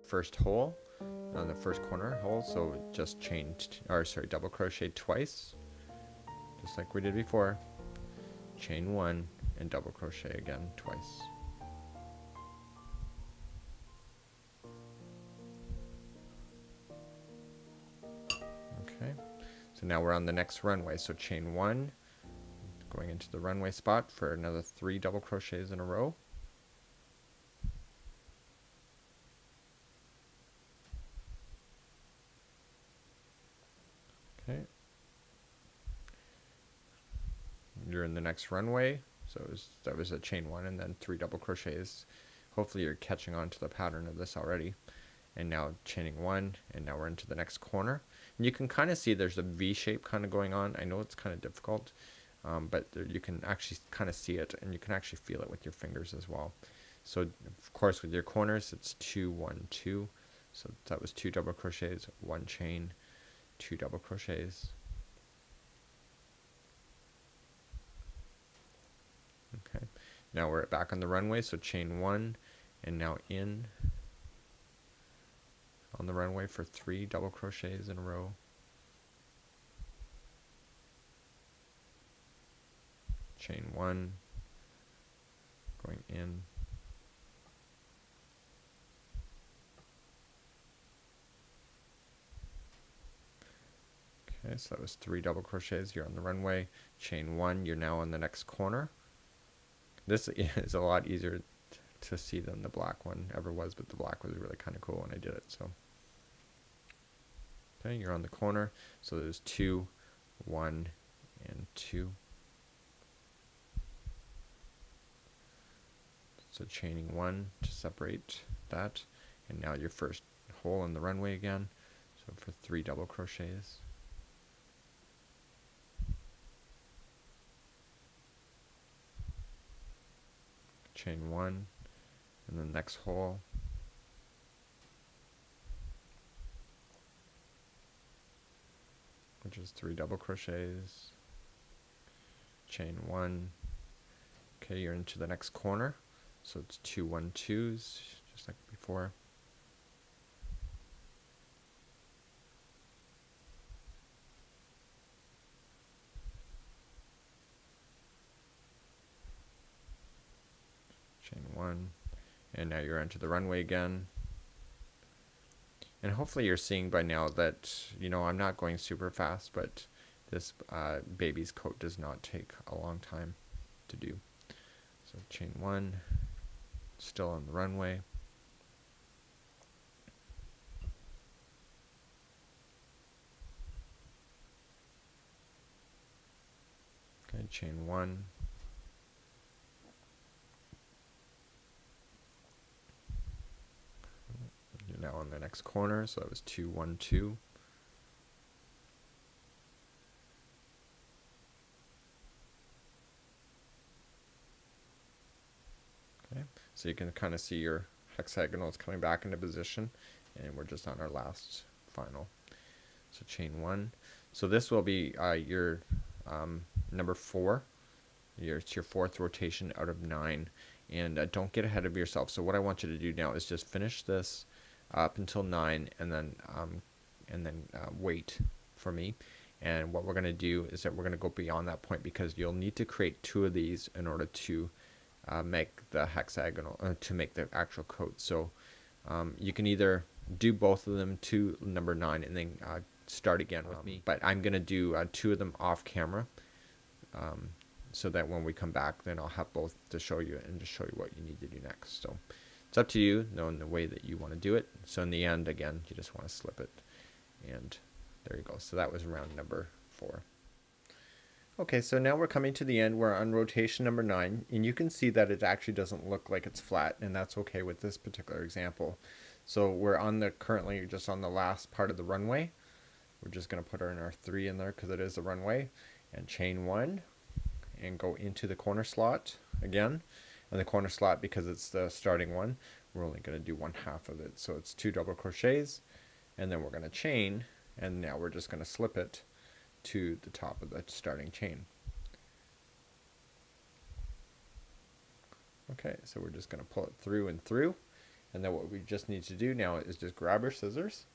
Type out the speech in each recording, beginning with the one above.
first hole on the first corner hole, so just double crochet twice, just like we did before. Chain 1 and double crochet again twice. Okay, so now we're on the next runway, so chain 1, going into the runway spot for another 3 double crochets in a row. Okay, you're in the next runway, so that was a chain 1 and then 3 double crochets. Hopefully you're catching on to the pattern of this already. And now chaining 1, and now we're into the next corner. And you can kind of see there's a V shape kind of going on. I know it's kind of difficult, but you can actually kind of see it, and you can actually feel it with your fingers as well. So of course with your corners it's 2, 1, 2. So that was 2 double crochets, 1 chain, 2 double crochets. Okay, now we're back on the runway, so chain 1, and now in on the runway for 3 double crochets in a row. Chain 1, going in. Okay, so that was 3 double crochets. You're on the runway. Chain 1, you're now on the next corner. This is a lot easier to see than the black one ever was, but the black was really kind of cool when I did it. So okay, you're on the corner, so there's 2, 1, and 2. So chaining 1 to separate that, and now your first hole in the runway again, so for 3 double crochets. Chain 1, and the next hole, which is 3 double crochets, chain 1. Okay, you're into the next corner, so it's 2, 1, 2s, just like before. Chain 1, and now you're into the runway again. And hopefully you're seeing by now that, you know, I'm not going super fast, but this baby's coat does not take a long time to do. So chain 1, still on the runway. Okay, chain 1. You're now on the next corner, so that was 2, 1, 2. Okay, so you can kind of see your hexagonals coming back into position, and we're just on our last final. So chain 1. So this will be your number 4. It's your 4th rotation out of 9, and don't get ahead of yourself. So what I want you to do now is just finish this up until 9, and then wait for me. And what we're going to do is that we're going to go beyond that point, because you'll need to create 2 of these in order to make the hexagonal, to make the actual coat. So you can either do both of them to number 9 and then start again with me, but I'm going to do 2 of them off camera, so that when we come back, then I'll have both to show you and just show you what you need to do next. So it's up to you, knowing the way that you want to do it. So in the end, again, you just want to slip it, and there you go. So that was round number 4. Okay, so now we're coming to the end. We're on rotation number 9, and you can see that it actually doesn't look like it's flat, and that's okay with this particular example. So we're on the currently just on the last part of the runway. We're just going to put our 3 in there because it is a runway, and chain 1 and go into the corner slot again. And the corner slot, because it's the starting one, we're only going to do 1/2 of it. So it's 2 double crochets, and then we're going to chain, and now we're just going to slip it to the top of the starting chain. Okay, so we're just going to pull it through and through, And then what we just need to do now is just grab our scissors.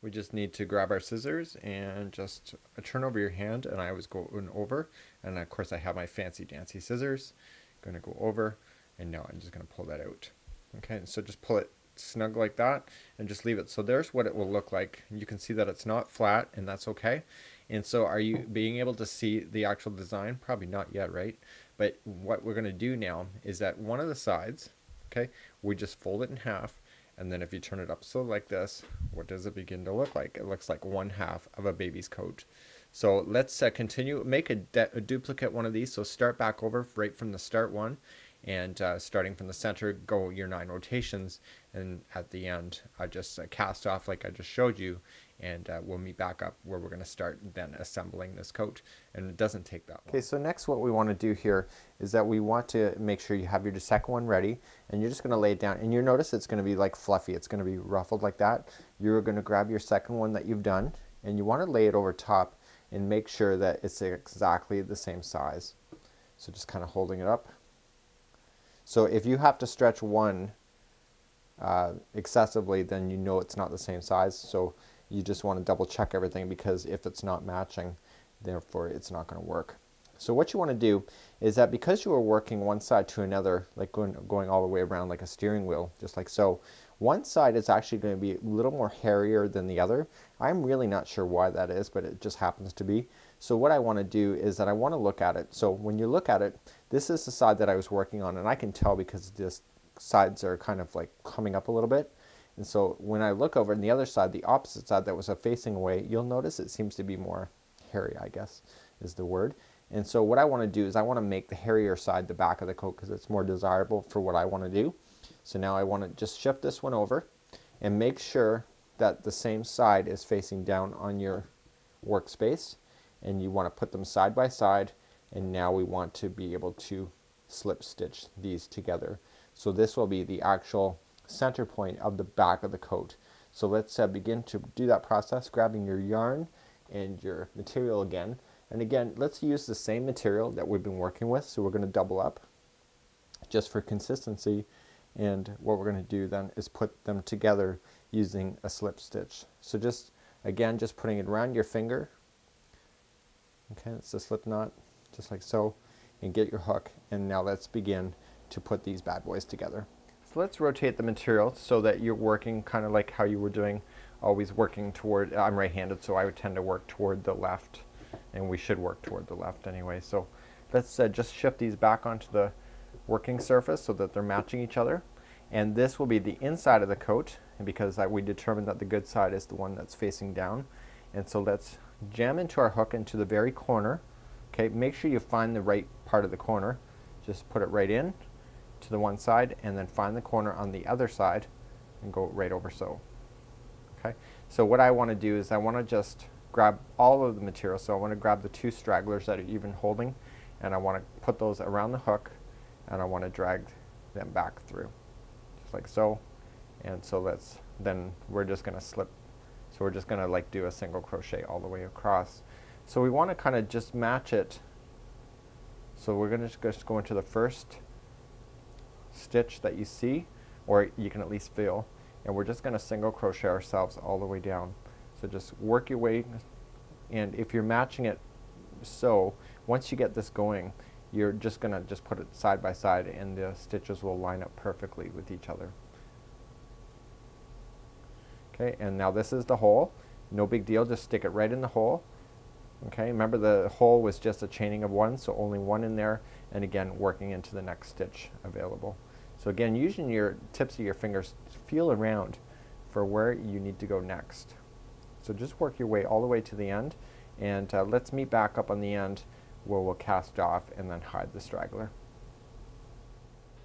We just need to grab our scissors and just turn over your hand, and I was going over, and of course I have my fancy dancy scissors. Going to go over, and now I'm just going to pull that out. Okay, and so just pull it snug like that and just leave it. So there's what it will look like. You can see that it's not flat, and that's okay. And so are you being able to see the actual design? Probably not yet, right? But what we're going to do now is that one of the sides, okay, we just fold it in half, and then if you turn it up so like this, what does it begin to look like? It looks like one half of a baby's coat. So let's continue, make a duplicate one of these. So start back over right from the start one, and starting from the center, go your 9 rotations, and at the end I just cast off like I just showed you, and we'll meet back up where we're going to start then assembling this coat, and it doesn't take that long. Okay, so next what we want to do here is that we want to make sure you have your second one ready, and you're just going to lay it down, and you notice it's going to be like fluffy, it's going to be ruffled like that. You're going to grab your second one that you've done, and you want to lay it over top and make sure that it's exactly the same size. So just kind of holding it up. So if you have to stretch one excessively, then you know it's not the same size. So you just want to double check everything, because if it's not matching, therefore it's not going to work. So what you want to do is that because you are working one side to another, like going all the way around like a steering wheel, just like so, one side is actually going to be a little more hairier than the other. I'm really not sure why that is, but it just happens to be. So what I want to do is that I want to look at it. So when you look at it, this is the side that I was working on, and I can tell because this sides are kind of like coming up a little bit. And so when I look over on the other side, the opposite side that was facing away, you'll notice it seems to be more hairy, I guess is the word. And so what I want to do is I want to make the hairier side the back of the coat, because it's more desirable for what I want to do. So now I want to just shift this one over and make sure that the same side is facing down on your workspace, and you want to put them side by side, and now we want to be able to slip stitch these together. So this will be the actual center point of the back of the coat. So let's begin to do that process, grabbing your yarn and your material again. And again, let's use the same material that we've been working with. So we're going to double up just for consistency. And what we're going to do then is put them together using a slip stitch. So just, again, just putting it around your finger. Okay, it's a slip knot, just like so. And get your hook. And now let's begin to put these bad boys together. So let's rotate the material so that you're working kind of like how you were doing, always working toward, I'm right-handed, so I would tend to work toward the left. And we should work toward the left anyway. So let's just shift these back onto the working surface so that they're matching each other. And this will be the inside of the coat, and because we determined that the good side is the one that's facing down. And so let's jam into our hook into the very corner. Okay, make sure you find the right part of the corner. Just put it right in to the one side, and then find the corner on the other side and go right over so. Okay, so what I want to do is I want to just grab all of the material. So I want to grab the 2 stragglers that are even holding, and I want to put those around the hook, and I want to drag them back through, just like so. And so then we're just going to slip. So we're just going to like do a single crochet all the way across. So we want to kind of just match it. So we're going to just go into the first stitch that you see, or you can at least feel, and we're just going to single crochet ourselves all the way down. So just work your way, and if you're matching it, so once you get this going, you're just going to just put it side by side, and the stitches will line up perfectly with each other. Okay, and now this is the hole. No big deal, just stick it right in the hole. Okay, remember the hole was just a chaining of 1, so only 1 in there, and again working into the next stitch available. So again, using your tips of your fingers, feel around for where you need to go next. So just work your way all the way to the end, and let's meet back up on the end where we'll cast off and then hide the straggler.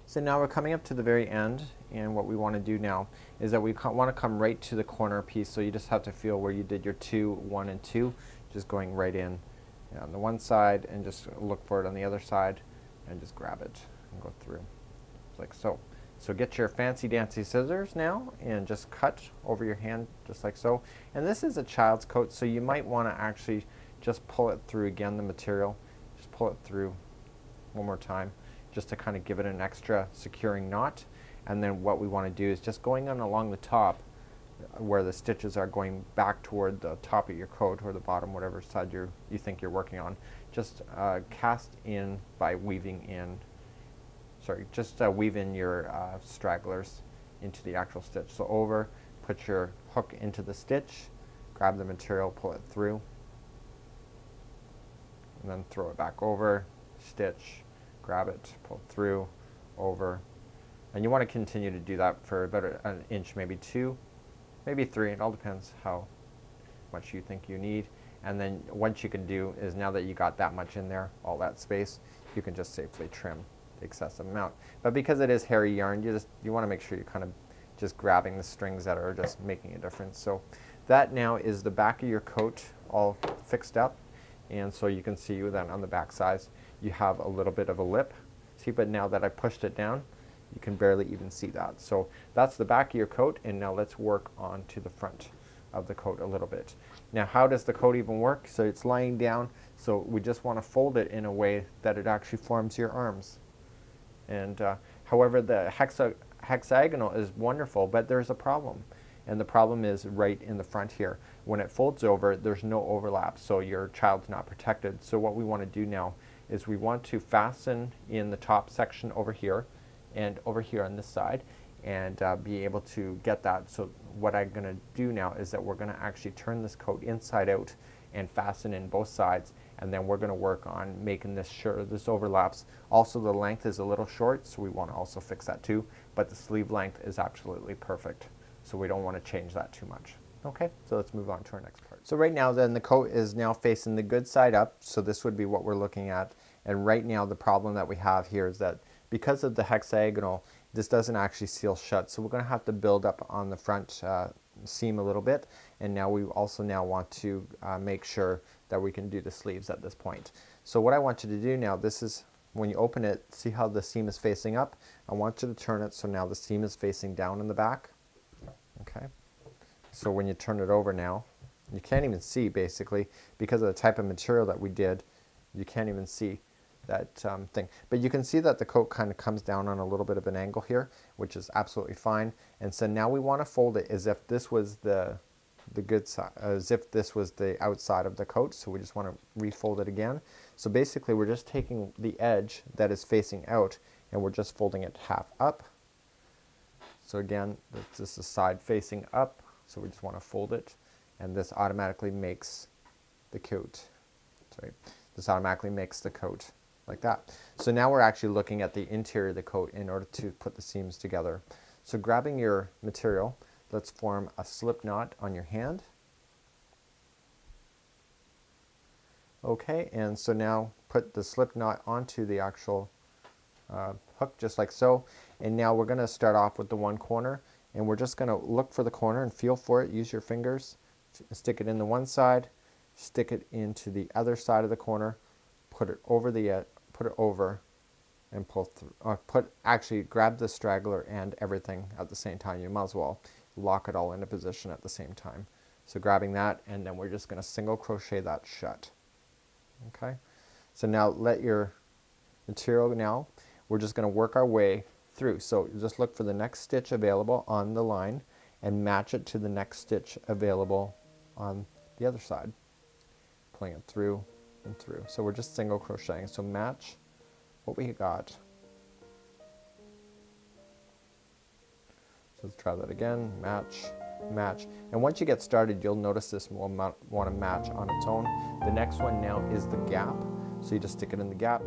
So now we're coming up to the very end, and what we want to do now is that we want to come right to the corner piece. So you just have to feel where you did your 2, 1, and 2, just going right in on the one side, and just look for it on the other side, and just grab it and go through, like so. So get your fancy dancy scissors now and just cut over your hand just like so. And this is a child's coat, so you might want to actually just pull it through again, the material. Just pull it through one more time just to kind of give it an extra securing knot. And then what we want to do is just going on along the top where the stitches are going back toward the top of your coat or the bottom, whatever side you think you're working on. Just cast in by weaving in, just weave in your stragglers into the actual stitch. So over, put your hook into the stitch, grab the material, pull it through, and then throw it back over, stitch, grab it, pull it through, over. And you want to continue to do that for about an inch, maybe 2, maybe 3. It all depends how much you think you need. And then what you can do is, now that you got that much in there, all that space, you can just safely trim the excessive amount. But because it is hairy yarn, you want to make sure you're kind of just grabbing the strings that are just making a difference. So that now is the back of your coat all fixed up. And so you can see that on the back sides you have a little bit of a lip. See, but now that I pushed it down, you can barely even see that. So that's the back of your coat, and now let's work on to the front of the coat a little bit. Now, how does the coat even work? So it's lying down, so we just want to fold it in a way that it actually forms your arms. And however, the hexagonal is wonderful, but there's a problem. And the problem is right in the front here. When it folds over, there's no overlap, so your child's not protected. So what we want to do now is we want to fasten in the top section over here and over here on this side, and be able to get that. So what I'm going to do now is that we're going to actually turn this coat inside out and fasten in both sides, and then we're going to work on making this sure this overlaps. Also, the length is a little short, so we want to also fix that too, but the sleeve length is absolutely perfect, so we don't want to change that too much. Okay, so let's move on to our next part. So right now then the coat is now facing the good side up, so this would be what we're looking at. And right now the problem that we have here is that because of the hexagonal, this doesn't actually seal shut, so we're going to have to build up on the front seam a little bit. And now we also want to make sure that we can do the sleeves at this point. So what I want you to do now, this is when you open it, see how the seam is facing up? I want you to turn it so now the seam is facing down in the back. Okay. So when you turn it over now, you can't even see, basically, because of the type of material that we did, you can't even see that thing. But you can see that the coat kind of comes down on a little bit of an angle here, which is absolutely fine. And so now we want to fold it as if this was the good side, as if this was the outside of the coat. So we just want to refold it again. So basically we're just taking the edge that is facing out and we're just folding it half up. So again, this is the side facing up, so we just want to fold it, and this automatically makes the coat, this automatically makes the coat like that. So now we're actually looking at the interior of the coat in order to put the seams together. So grabbing your material, let's form a slip knot on your hand. Okay, and so now put the slip knot onto the actual hook, just like so. And now we're going to start off with the one corner, and we're just going to look for the corner and feel for it. Use your fingers, stick it in the one side, stick it into the other side of the corner, put it over the put it over, and pull through. Actually grab the straggler and everything at the same time. You might as well lock it all into position at the same time. So grabbing that, and then we're just going to single crochet that shut. Okay. So now let your material now. We're just going to work our way through. So just look for the next stitch available on the line and match it to the next stitch available on the other side. Pulling it through and through. So we're just single crocheting. So match what we got. So let's try that again. Match, match. And once you get started, you'll notice this will want to match on its own. The next one now is the gap. So you just stick it in the gap.